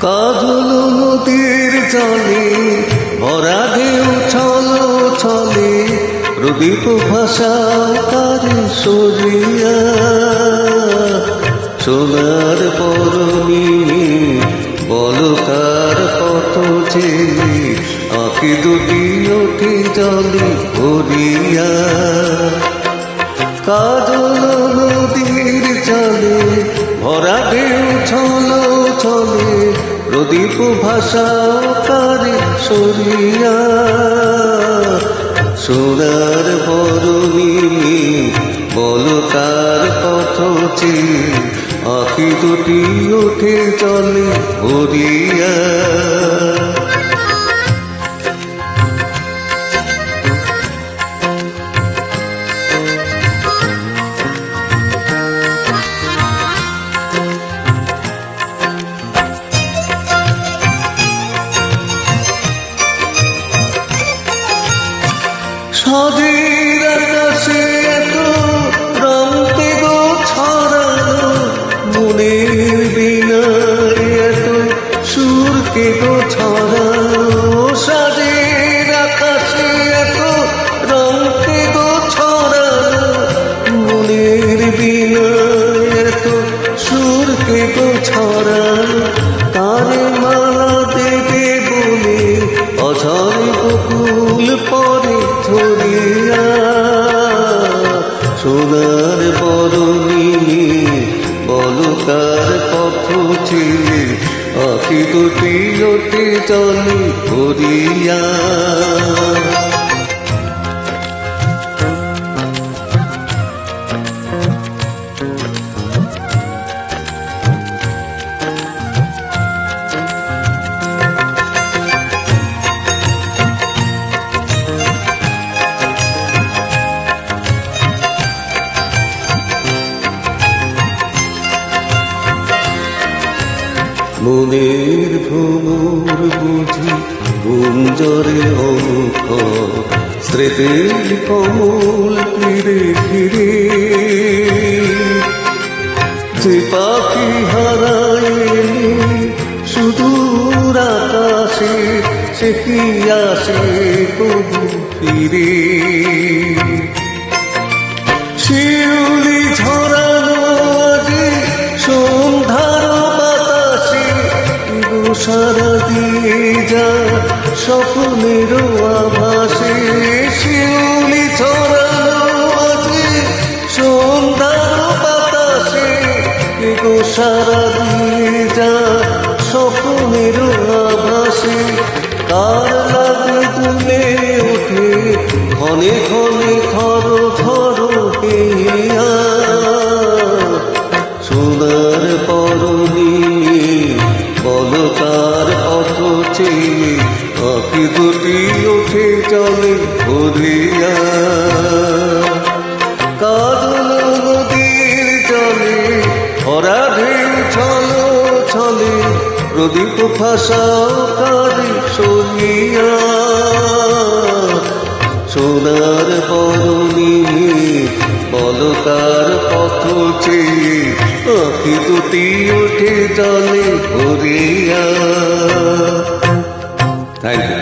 কাজল নদীর জলে ভরা ঢেউ ছলো ছলে প্রদীপ ভাষা তার সরিয়া সোনার পরনি বলকার পথ ছেলে আঁকি দুটি ওঠে জলে ভরিয়া কাজল নদীর জলে ভরা ঢেউ ছলো ছলে প্রদীপ ভাষা তারে সরিয়া সোনার বরণী বলকার পথ চেয়ে আঁকি দুটি ওঠে চলে ভরিয়া সাদের আকাশে এত রঙে গো ছড়ানো মনের বিনায় এত সুরকে গো ছড়ানো সাদের আকাশে এত রঙে গো ছড়ানো মনের বিনায় এত সুরকে গো ছড়ানো কানে মালা দেবে বলে অঝরে বকুল পরে ধরিয়া সোনার বরণী বলকার পথ ছেলে আঁকি দুটি ওঠে চলে ভরিয়া মনের ভ্রমর বুঝি গুঞ্জরে অঙ্ক স্মৃতির কমল তীরে ফিরে যে পাখি হারায়নি সুদূর আকাশে সে কি আসে কবু ফিরে শিউলি ঝরানো আজি সন্ধ্যার সারা দিয়ে যা স্বপ্নের আভাসে শিউলি ছড়ানো আছে সন্ধ্যার বাতাসে গো সারা দিয়ে যা স্বপ্নের আভাসে কার লাগে তুলে ওঠে ঘনে ঘনে খর খর হেয়া সোনার পরনি বলকার পথ চেয়ে আঁকি দুটি ওঠে চলে ভরিয়া কাজল নদীর জলে ভরা ঢেউ ছলো ছলে প্রদীপ ভাষা কারে সরিয়া সোনার বরণী বলকার পথ চেয়ে আঁকি দুটি ওঠে জলে ভরিয়া। Thank you.